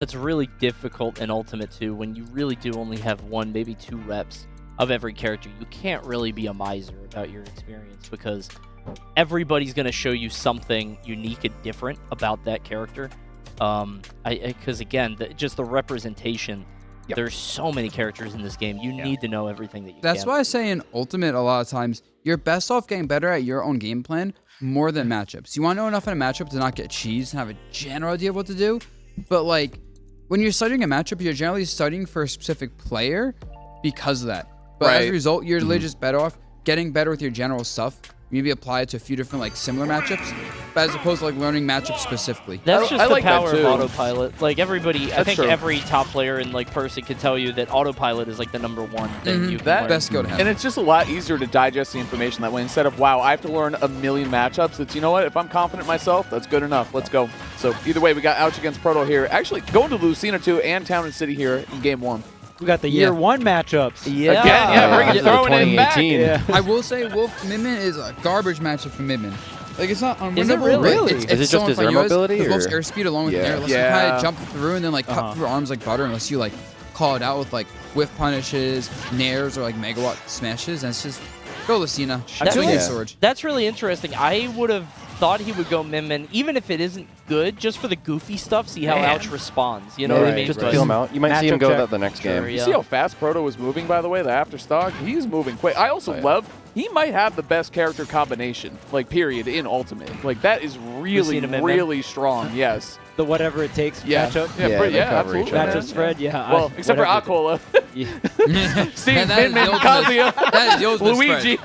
That's really difficult in Ultimate 2 when you really do only have 1, maybe 2 reps of every character. You can't really be a miser about your experience because everybody's going to show you something unique and different about that character. Because again, just the representation. Yep. There's so many characters in this game. You need to know everything that you That's why I say in Ultimate a lot of times, you're best off getting better at your own game plan more than matchups. You want to know enough in a matchup to not get cheesed and have a general idea of what to do. But like, when you're studying a matchup, you're generally studying for a specific player because of that. But as a result, you're literally just better off getting better with your general stuff. Maybe apply it to a few different like similar matchups, but as opposed to like learning matchups specifically. That's just the power of autopilot. Like everybody, I think every top player and like person can tell you that autopilot is like the #1 thing you can learn. Best skill to have. And it's just a lot easier to digest the information that way. Instead of, wow, I have to learn a million matchups. It's, you know what, if I'm confident in myself, that's good enough. Let's go. So either way, we got Ouch against Proto here. Actually, going to Lucina 2 and Town and City here in game 1. We got the year 1 matchups. Yeah. Again, throwing it back. Yeah. I will say Wolf Midman is a garbage matchup for Midman. Like, it's not unwinnable. Is it really? It's is it so just his unfun. air mobility? Wolf's airspeed along with air lets you kind of jump through and then like cut through arms like butter unless you like call it out with like whiff punishes, nairs, or like megawatt smashes. And it's just go Lucina. That's really interesting. I would have thought he would go Min-Min, even if it isn't good, just for the goofy stuff, see how Ouch responds. You know what I mean? Just to feel him out. You might see him go the next game. You see how fast Proto was moving, by the way, the after stock? He's moving quick. I also love, he might have the best character combination, like, period, in Ultimate. Like, that is really, really strong, yes. The whatever it takes matchup? Yeah, absolutely. Matchup spread, yeah. Well, except for Aquila. Steve, Min-Min, Kazuya, Luigi.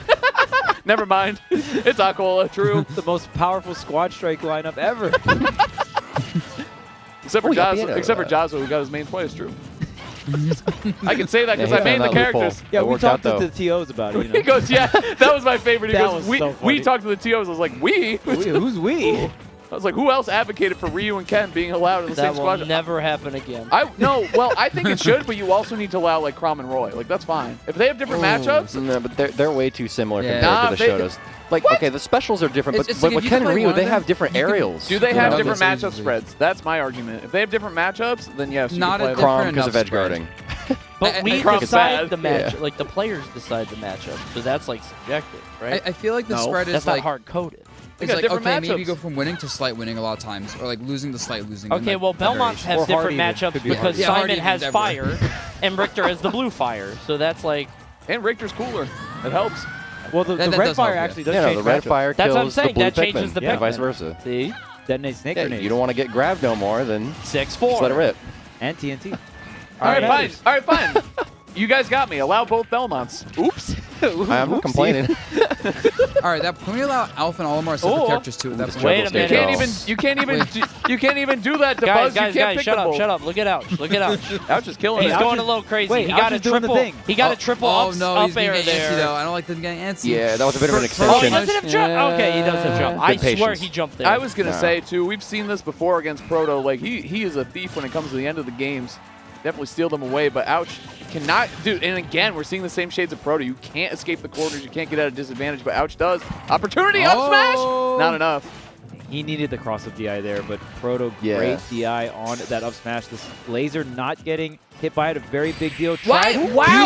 Never mind. It's Aquila, true. The most powerful squad strike lineup ever. Except for Jazzo, who got his main twice, true. I can say that because I made the characters. Yeah, we talked to the TOs about it. You know? He goes, yeah, that was my favorite. He goes, so we talked to the TOs. I was like, we? Who's we? I was like, who else advocated for Ryu and Ken being allowed in the same squad? That will never happen again. Well, I think it should, but you also need to allow like Crom and Roy. Like, that's fine. If they have different matchups. No, but they're way too similar compared to the Shotos. Like, okay, the specials are different, but with Ken and Ryu, they have different aerials. Do they have different matchup spreads? That's my argument. If they have different matchups, then yes, you can play Crom because of edge guarding. But we decide the match, like the players decide the matchup, so that's like subjective, right? I feel like the spread is that's like not hard-coded. It's like, okay, maybe you go from winning to slight winning a lot of times, or like losing to slight losing. Okay, well, Belmont has different matchups because Simon has fire, and Richter has the blue fire, so that's like... And Richter's cooler. It helps. Well, the red fire actually does change the red fire kills the blue changes the Pikmin, and vice versa. See? Detonate snake grenades. You don't want to get grabbed no more, then 6-4. Just let it rip. And TNT. All right, fine. You guys got me. Allow both Belmonts. Oops. I'm not complaining. All right, can we allow Alpha and Olimar separate characters too? Wait a minute. You can't even do that to Buzz. Guys, shut up. Look at Ouch. Look at Ouch. Ouch is killing it. He's going a little crazy. Wait, he got a triple. He got a triple up air there. Though. I don't like them getting antsy. Yeah, that was a bit of an extension. Oh, he doesn't have jump. Okay, he does have jump. I swear he jumped there. I was gonna say too. We've seen this before against Proto. Like he is a thief when it comes to the end of the games. Definitely steal them away, but Ouch cannot do. And again, we're seeing the same shades of Proto. You can't escape the corners. You can't get at a disadvantage, but Ouch does. Opportunity, up smash! Not enough. He needed the cross of DI there, but Proto, great DI on that up smash. This laser not getting hit by it, a very big deal. Wow,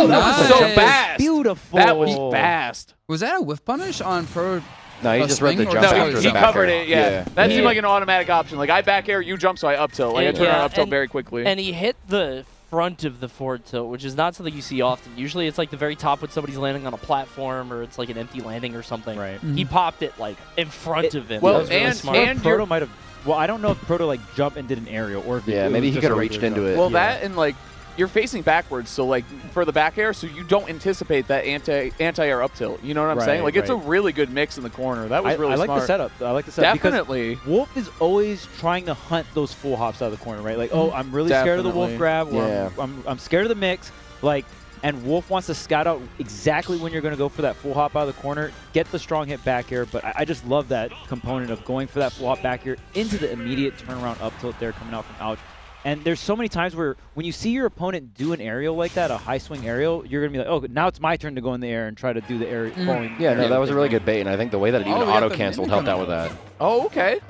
that was so fast. Beautiful. That was fast. Was that a whiff punish on Proto? No, he just read the jump No, he covered it, yeah. That seemed like an automatic option. Like, I back air, you jump, so I up tilt. Like, I turn around up tilt very quickly. And he hit the front of the forward tilt, which is not something you see often. Usually it's like the very top when somebody's landing on a platform or it's like an empty landing or something. Right. He popped it like in front of him. Well, that was really smart. And Proto might have. Well, I don't know if Proto like jumped and did an aerial or if maybe he could have reached into it. Well, that and like you're facing backwards, so like for the back air, so you don't anticipate that anti-air up tilt. You know what I'm saying? Like it's a really good mix in the corner. That was really smart. I like the setup. I like the setup. Definitely. Because Wolf is always trying to hunt those full hops out of the corner, right? Like, oh, I'm really scared of the Wolf grab, or I'm scared of the mix. Like, and Wolf wants to scout out exactly when you're going to go for that full hop out of the corner, get the strong hit back air. But I just love that component of going for that full hop back air into the immediate turnaround up tilt there coming out from Ouch. And there's so many times where when you see your opponent do an aerial like that, a high swing aerial, you're going to be like, oh, now it's my turn to go in the air and try to do the air. Yeah, no, that was a really good bait, and I think the way that it even auto-canceled helped out with that. Oh, okay.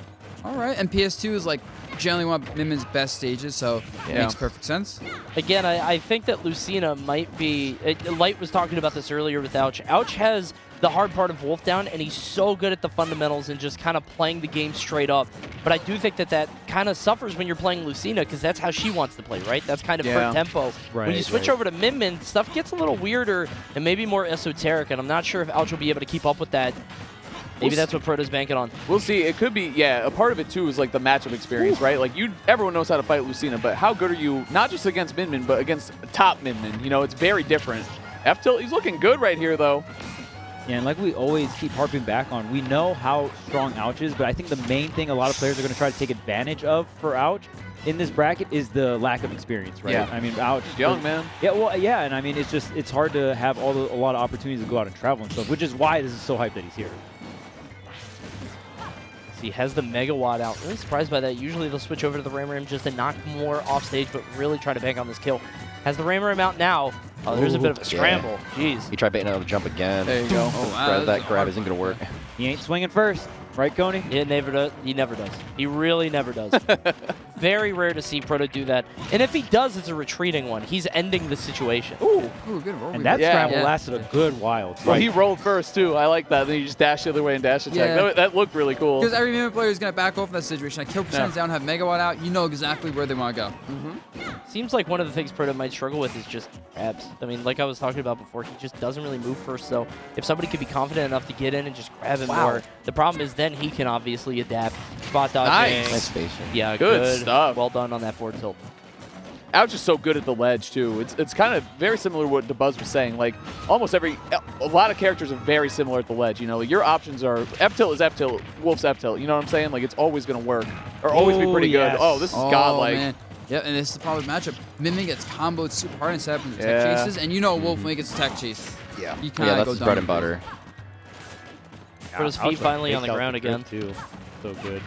All right, and PS2 is like generally one of Min Min's best stages, so it makes perfect sense. Again, I think that Lucina might be... Light was talking about this earlier with Ouch. Ouch has the hard part of Wolf down, and he's so good at the fundamentals and just kind of playing the game straight up. But I do think that that kind of suffers when you're playing Lucina, because that's how she wants to play, right? That's kind of her tempo. When you switch over to Min Min, stuff gets a little weirder and maybe more esoteric, and I'm not sure if Ouch will be able to keep up with that. Maybe that's what Proto's banking on. We'll see. It could be, a part of it too is like the matchup experience, right? Like everyone knows how to fight Lucina, but how good are you, not just against Min Min, but against top Min Min? You know, it's very different. F-Tilt, he's looking good right here though. Yeah, and like we always keep harping back on, we know how strong Ouch is, but I think the main thing a lot of players are going to try to take advantage of for Ouch in this bracket is the lack of experience, right? Yeah. I mean, Ouch. Young, man. Yeah, well, yeah, and I mean, it's hard to have a lot of opportunities to go out and travel and stuff, which is why this is so hyped that he's here. He has the Megawatt out. Really surprised by that. Usually they'll switch over to the Ram just to knock more off stage, but really try to bank on this kill. Has the Ram out now. Oh, there's a bit of a scramble. Jeez. He tried baiting out the jump again. There you go. Oh, wow. That grab isn't going to work. He ain't swinging first. Right, Coney? He never does. He never does. He really never does. Very rare to see Proto do that. And if he does, it's a retreating one. He's ending the situation. Ooh, good roll. And that scramble lasted a good while. Well, he rolled first, too. I like that. Then he just dashed the other way and dash attack. Yeah. That looked really cool. Because every Min Min player is going to back off in that situation. Like, kill percentage down, have Megawatt out. You know exactly where they want to go. Seems like one of the things Proto might struggle with is just grabs. I mean, like I was talking about before, he just doesn't really move first. So if somebody could be confident enough to get in and just grab him more, the problem is then he can obviously adapt. Spot dodging. Nice spacing. Yeah, good stuff. Well done on that forward tilt. Ouch is so good at the ledge, too. It's kind of very similar to what DeBuzz was saying. Like, almost a lot of characters are very similar at the ledge. You know, your options are F-Tilt is F-Tilt, Wolf's F-Tilt. You know what I'm saying? Like, it's always going to work. Or always be pretty good. Oh, this is godlike. Man. Yep, and this is the problem with matchup. Min Min gets comboed super hard and set up in the tech chases, and you know Wolf when he gets a tech chase. Yeah, you kind of go that's bread and butter. Proto's feet finally on the ground again. Too. So good.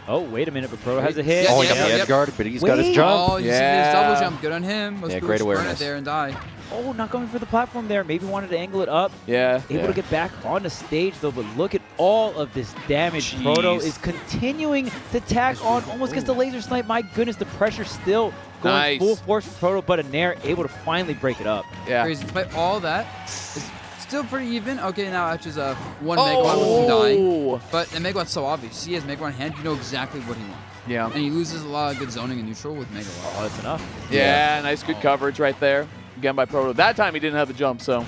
Oh, wait a minute, but Proto has a hit. Oh, he got the edge guard, but he's got his jump. Oh, you see his double jump. Good on him. Most great awareness. There and die. Oh, not going for the platform there. Maybe wanted to angle it up. Yeah. Able to get back on the stage, though, but look at all of this damage. Jeez. Proto is continuing to tack on, almost gets the laser snipe. My goodness, the pressure still going full force for Proto, but a Nair able to finally break it up. Yeah. Crazy. Despite all that, it's still pretty even. Okay, now Ouch is one Megawatt from dying. But the Megawatt's so obvious. He has Megawatt in hand, you know exactly what he wants. Yeah. And he loses a lot of good zoning and neutral with Megawatt. Oh, that's enough. Yeah, nice, good coverage right there. Again by Proto. That time he didn't have the jump, so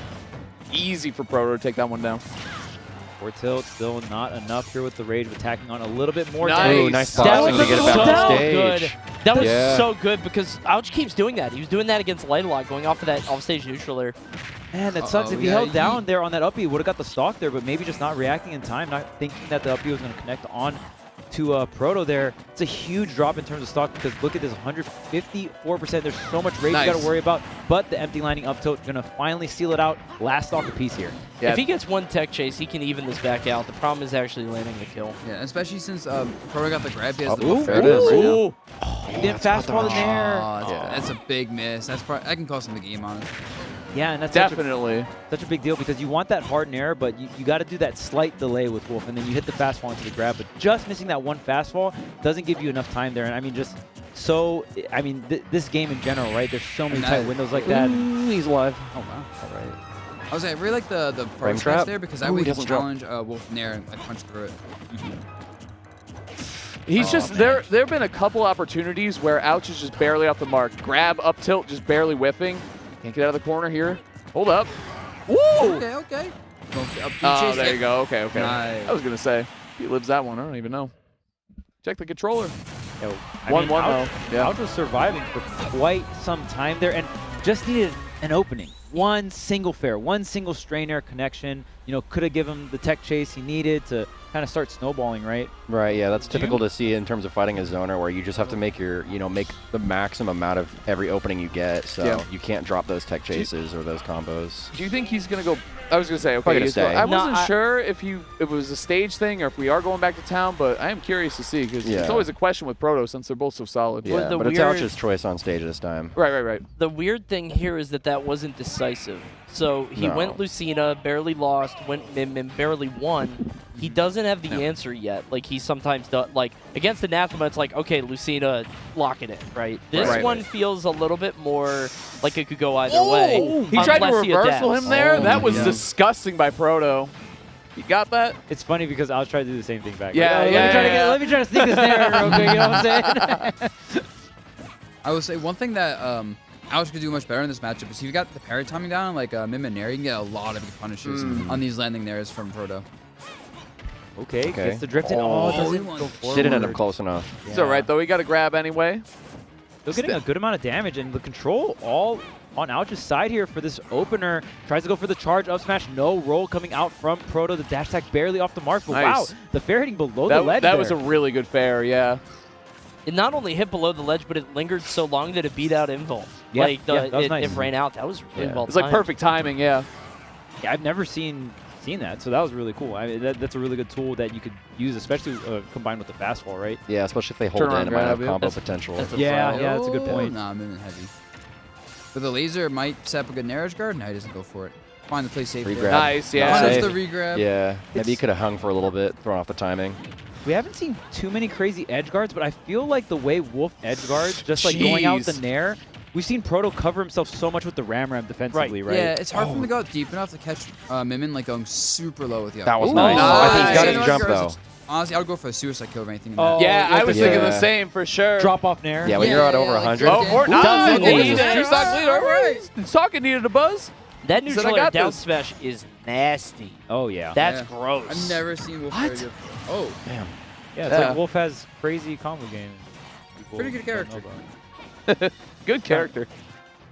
easy for Proto to take that one down. Forward tilt, still not enough here with the rage, but tacking on a little bit more. Nice. Ooh, nice boxing to get it back on stage. Good. That was so good because Ouch keeps doing that. He was doing that against Light a lot, going off of that offstage neutral there. Man, that sucks. If he held down there on that up B, would have got the stock there, but maybe just not reacting in time, not thinking that the up B was going to connect on to Proto there. It's a huge drop in terms of stock because look at this, 154%. There's so much rage you got to worry about, but the empty lining up tilt going to finally seal it out. Last stock apiece here. Yeah. If he gets one tech chase, he can even this back out. The problem is actually landing the kill. Yeah, especially since Proto got the grab. He has the There it is. Ooh. He didn't fastball in there. That's a big miss. That's probably, that can cost him the game, honestly. Yeah, and that's Definitely. such a big deal because you want that hard Nair, but you got to do that slight delay with Wolf, and then you hit the fastball into the grab. But just missing that one fastball doesn't give you enough time there. And I mean, this game in general, right? There's so many tight windows like that. Ooh, he's alive. Oh, wow. All right. I was like, I really like the Frame first trap there because I Ooh, would he doesn't challenge Wolf Nair and punch through it. He's just, there have been a couple opportunities where Ouch is just barely off the mark. Grab, up tilt, just barely whiffing. Can't get out of the corner here. Hold up. Woo! Okay. Oh, there you go. Okay. Nice. I was going to say, if he lives that one, I don't even know. Check the controller. 1-1 though. Yeah. Ouch was surviving for quite some time there and just needed an opening. One single fair, one single strainer connection. You know, could have given him the tech chase he needed to kind of start snowballing, right? Right, yeah, that's typical to see in terms of fighting a zoner where you just have to make make the maximum amount of every opening you get, so you can't drop those tech chases or those combos. Do you think he's going to go? I was going to say, okay, I wasn't sure if it was a stage thing or if we are going back to town, but I am curious to see because it's always a question with Proto since they're both so solid. Yeah, but it's Ouch's choice on stage this time. Right. The weird thing here is that wasn't decisive. So he went Lucina, barely lost, went Min Min, barely won. He doesn't have the answer yet. Like, he sometimes does. Like, against Anathema, it's like, okay, Lucina, lock it in, right? This one feels a little bit more like it could go either way. He tried to reversal him there. That was disgusting by Proto. You got that? It's funny because I was trying to do the same thing back. Yeah, like, let me try to sneak this there real quick, you know what I'm saying? I would say one thing that Ouch could do much better in this matchup is if you got the parry timing down, like Mim and Nair, you can get a lot of big punishes on these landing thairs from Proto. Okay, gets the drift in. Oh, doesn't go forward. Didn't end up close enough. It's all right, though. We got to grab anyway. Still getting a good amount of damage, and the control all on Ouch's side here for this opener. Tries to go for the charge up smash. No roll coming out from Proto. The dash attack barely off the mark. But wow, the fair hitting below the ledge That was a really good fair, yeah. It not only hit below the ledge, but it lingered so long that it beat out Invul. Yeah, like, it ran out. That was really well timed. It's like perfect timing, yeah. Yeah, I've never seen that, so that was really cool. I mean, that's a really good tool that you could use, especially combined with the fastball, right? Yeah, especially if they hold in, it might have combo potential. That's a good point. Nah, Mim heavy. But the laser might set up a good Nair edge guard. No, he doesn't go for it. Find the play safe. Nice, yeah. There's the regrab. Yeah, maybe he could have hung for a little bit, thrown off the timing. We haven't seen too many crazy edge guards, but I feel like the way Wolf edge guards, just like going out the Nair, we've seen Proto cover himself so much with the Ram defensively, right? Yeah, it's hard for him to go out deep enough to catch Mimin like going super low with the That was nice. I think he's got his jump, though. Honestly, I would go for a suicide kill or anything. Yeah, I was thinking the same for sure. Drop off Nair. Yeah, when you're at over 100. Oh, Sokka needed a buzz. That neutral air down smash is nasty. Oh, yeah. That's gross. I've never seen Wolf. Oh, damn. Yeah, it's like Wolf has crazy combo games. Pretty good character. Good character.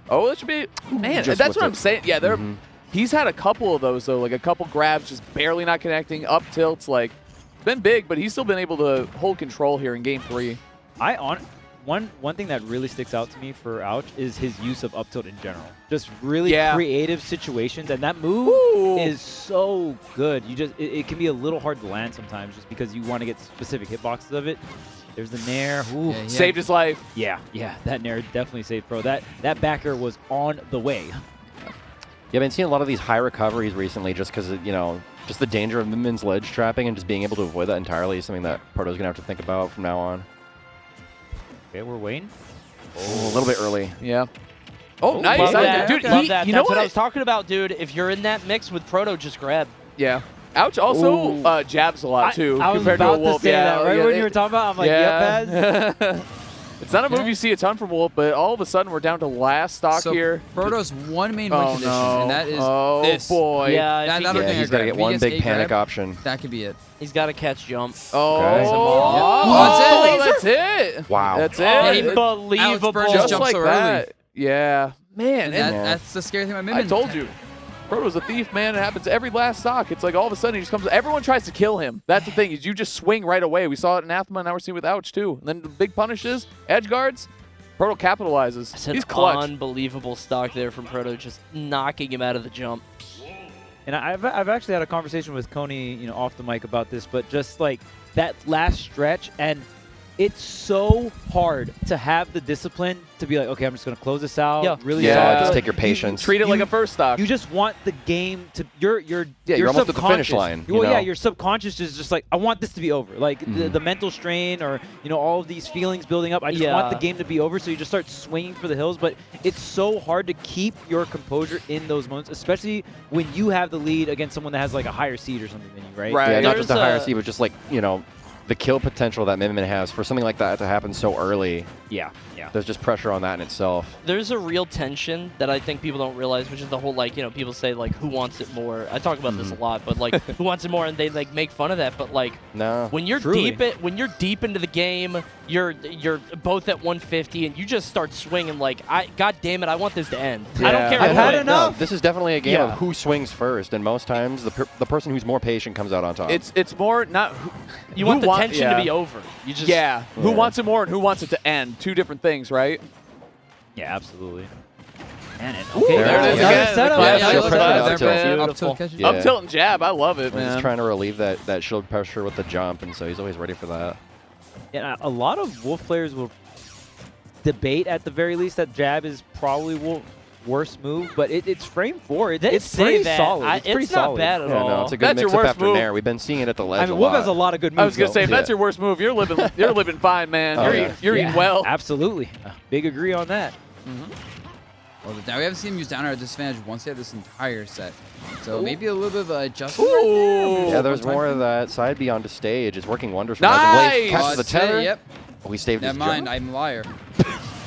Oh, it should be. Man, that's what I'm saying. Yeah, he's had a couple of those, though. Like a couple grabs, just barely not connecting. Up tilts, like, it's been big, but he's still been able to hold control here in game 3. One thing that really sticks out to me for Ouch is his use of up tilt in general. Just really creative situations, and that move is so good. You just it can be a little hard to land sometimes, just because you want to get specific hitboxes of it. There's the Nair. Saved his life. Yeah, that Nair definitely saved Pro. That backer was on the way. Yeah, I've been seeing a lot of these high recoveries recently, just because just the danger of Mimin's ledge trapping and just being able to avoid that entirely is something that Proto's gonna have to think about from now on. Okay, we're waiting. Oh, a little bit early. Yeah. Oh, nice. Love that. Dude, love that. You know That's what I was talking about, dude. If you're in that mix with Proto, just grab. Yeah. Ouch also jabs a lot, too, I was compared about to a Wolf. say that right when you were talking about. I'm like, yep, Paz. It's not a move you see a ton from Wolf, but all of a sudden we're down to last stock here. Proto's one main win condition, and that is this. Oh, boy. Yeah, he's got to get one big panic option. That could be it. He's got to catch jump. That's it. Wow. That's it. Unbelievable. Just like so that. early. Yeah. Man. That's the scary thing about Mimin. I told you. Proto's a thief, man. It happens every last stock. It's like all of a sudden he just comes. Everyone tries to kill him. That's the thing, is you just swing right away. We saw it in Anathema, now we're seeing it with Ouch too. And then the big punishes, edge guards, Proto capitalizes. He's clutch. Unbelievable stock there from Proto, just knocking him out of the jump. And I've actually had a conversation with Coney, off the mic about this, but just like that last stretch, and it's so hard to have the discipline to be like, okay, I'm just going to close this out. Just take your patience. Treat it like a first stock. You just want the game to. You're almost at the finish line. Your subconscious is just like, I want this to be over. Like the mental strain, or all of these feelings building up. I just want the game to be over. So you just start swinging for the hills. But it's so hard to keep your composure in those moments, especially when you have the lead against someone that has like a higher seed or something than you, right? Yeah, not just a higher seed, but just like the kill potential that Mimin has for something like that to happen so early. Yeah. There's just pressure on that in itself. There's a real tension that I think people don't realize, which is the whole, like, people say, like, who wants it more? I talk about this a lot, but, like, who wants it more? And they, like, make fun of that. But, like, when you're deep into the game, you're both at 150, and you just start swinging, like, God damn it, I want this to end. I don't care. I've had enough. No, this is definitely a game of who swings first, and most times the person who's more patient comes out on top. It's more not you want the tension to be over. You just who wants it more and who wants it to end. Two different things, right? Yeah, absolutely. There it is again. Up tilt and jab. I love it, man. He's trying to relieve that shield pressure with the jump, and so he's always ready for that. Yeah, a lot of Wolf players will debate at the very least that jab is probably worst move, but it's frame 4. They It's say pretty that. solid. It's pretty not solid. bad at Yeah, all. no, it's a good That's your mix-up worst after move. Nair. We've been seeing it at the ledge I mean, a Wolf lot. has a lot of good moves. I was gonna say, if Yeah. that's your worst move, you're living fine, man. Oh, You're yeah. eating well. Absolutely. Big agree on that. Well, now we haven't seen him use down air at disadvantage once yet this entire set. So maybe a little bit of adjustment. Ooh. Yeah, there's more of that side beyond the stage. It's working wonders for Nice! Blade catches the tether. Yep. Oh, he saved his Never mind, jump. I'm a liar.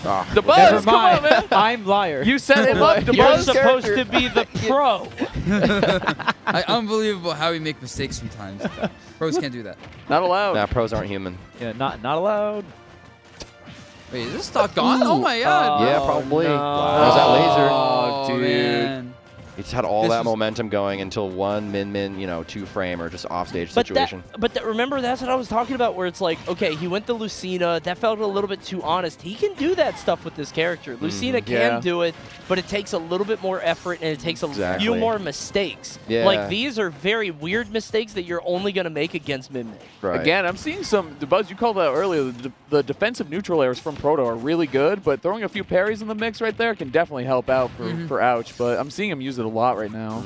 Ah. The buzz, Never come on, mind. man. I'm liar. You set him up. The You're buzz. supposed to be the pro. Unbelievable how we make mistakes sometimes. Pros can't do that. Not allowed. Nah, pros aren't human. Yeah, not allowed. Wait, is this stock gone? Oh my god. Yeah, probably. No. How's that laser? Oh, dude. Man. He's had all This that was- momentum going until one min, 2-frame or just offstage But situation. remember, that's what I was talking about, where it's like, okay, he went to Lucina. That felt a little bit too honest. He can do that stuff with this character. Lucina can Yeah. do it, but it takes a little bit more effort and it takes a Exactly. few more mistakes. Yeah. Like, these are very weird mistakes that you're only going to make against Min Min. Right. Again, I'm seeing some, the Buzz, you called out earlier, the defensive neutral airs from Proto are really good, but throwing a few parries in the mix right there can definitely help out for Ouch, but I'm seeing him use it a lot right now.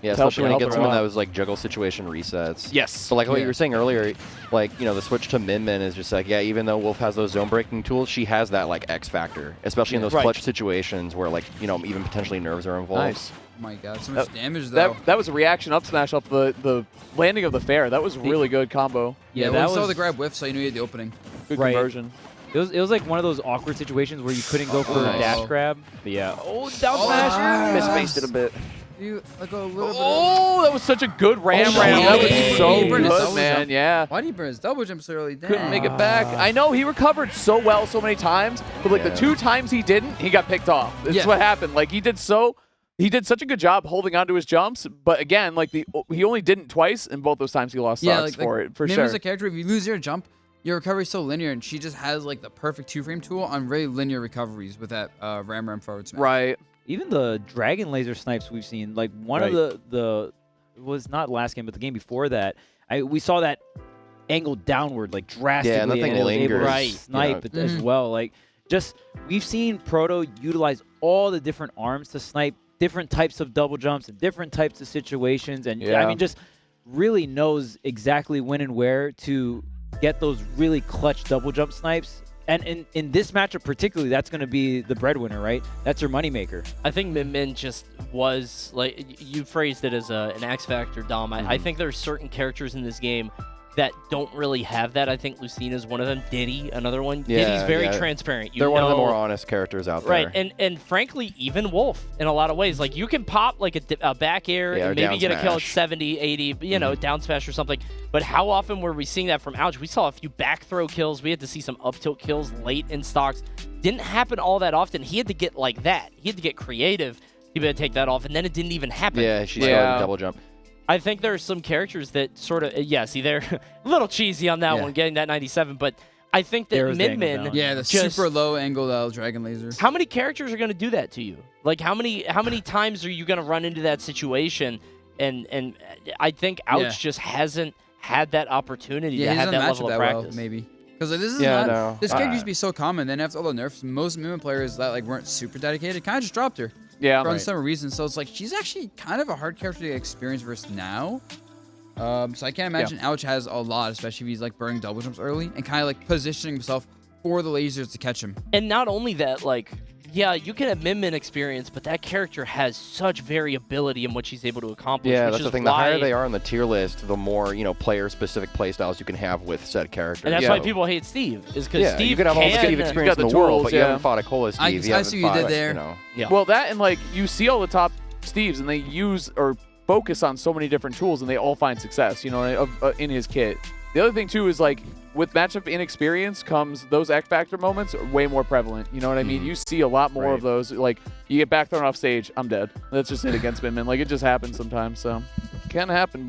Yeah, It's especially when helping he gets a lot. some of those like juggle situation resets. Yes. So like what Yeah. you were saying earlier, like, the switch to Min Min is just like, yeah, even though Wolf has those zone breaking tools, she has that like X factor, especially in those Right. clutch situations where like, even potentially nerves are involved. Nice. Oh my god, so much damage though. That was a reaction up smash off the landing of the fair. That was a really good combo. yeah, Yeah, when that we saw was- the grab whiff, so you knew you had the opening. Good Right. conversion. It was like one of those awkward situations where you couldn't go for a Nice. dash grab. But yeah. Oh, down Oh, smash. nice. Misspaced it a bit. You like a little bit. Oh, that was such a good ram Oh, ram. That was yeah. so He burned his good, double man. jump. Yeah. Why did he burn his double jump so early? Damn. Couldn't make it back. I know he recovered so well so many times, but like the Yeah. 2 times he didn't, he got picked off. That's Yeah. what happened. Like he did such a good job holding onto his jumps, but again, like he only didn't twice, and both those times he lost stocks for it, for Mim sure. is a character, if you lose your jump, your recovery is so linear, and she just has like the perfect 2-frame tool on really linear recoveries with that ram forward smash. Right. Even the dragon laser snipes we've seen, like one of the it was not last game, but the game before that, we saw that angle downward, like drastically, Yeah, and that thing it was able to lingers, snipe it as well. Like, just we've seen Proto utilize all the different arms to snipe different types of double jumps and different types of situations, and Yeah. I mean, just really knows exactly when and where to get those really clutch double jump snipes. And in this matchup particularly, that's going to be the breadwinner, right? That's your moneymaker. I think Min Min just was, like, you phrased it as an X Factor, Dom. I think there's certain characters in this game that don't really have that. I think Lucina's one of them. Diddy, another one. Yeah, Diddy's very yeah. transparent. You They're one of the know- more honest characters out there. Right, and frankly, even Wolf in a lot of ways. Like, you can pop like a back air Yeah, or and maybe down get a kill at smash. 70, 80, down smash or something. But how often were we seeing that from Ouch? We saw a few back throw kills. We had to see some up tilt kills late in stocks. Didn't happen all that often. He had to get like that. He had to get creative. He had to take that off, and then it didn't even happen. Yeah, she Yeah. started double jump. I think there are some characters that sort of, see, they're a little cheesy on that Yeah. one, getting that 97, but I think that There was the Min angle Min, down. Yeah, the Just- super low angle dragon laser. how many characters are going to do that to you? Like, how many times are you going to run into that situation? And I think Ouch Yeah. just hasn't had that opportunity Yeah, to he have doesn't that match level it of that practice. well, maybe. Because this is Yeah, not. no. This character used to be so common. Then after all the nerfs, most Min players that like weren't super dedicated kind of just dropped her Yeah. for some reason. So it's like she's actually kind of a hard character to get experience versus now. So I can't imagine Ouch has a lot, especially if he's like burning double jumps early and kind of like positioning himself for the lasers to catch him. And not only that, like, yeah, you can have Min Min experience, but that character has such variability in what she's able to accomplish. Yeah, which that's is the thing. The why, higher they are on the tier list, the more player-specific playstyles you can have with said character. and that's Yeah. why people hate Steve, is because Yeah, Steve you could have all the can- Steve experience got in the the world, tools, but you yeah. haven't fought a Cola Steve. I you see haven't what you fought, did there. Yeah. Well, that and like you see all the top Steves, and they use or focus on so many different tools, and they all find success. In his kit. The other thing too is like with matchup inexperience comes those X Factor moments are way more prevalent. You know what I mean? You see a lot more of those. Like you get back thrown off stage, I'm dead. That's just it against Min Min. Like it just happens sometimes. So can happen, but.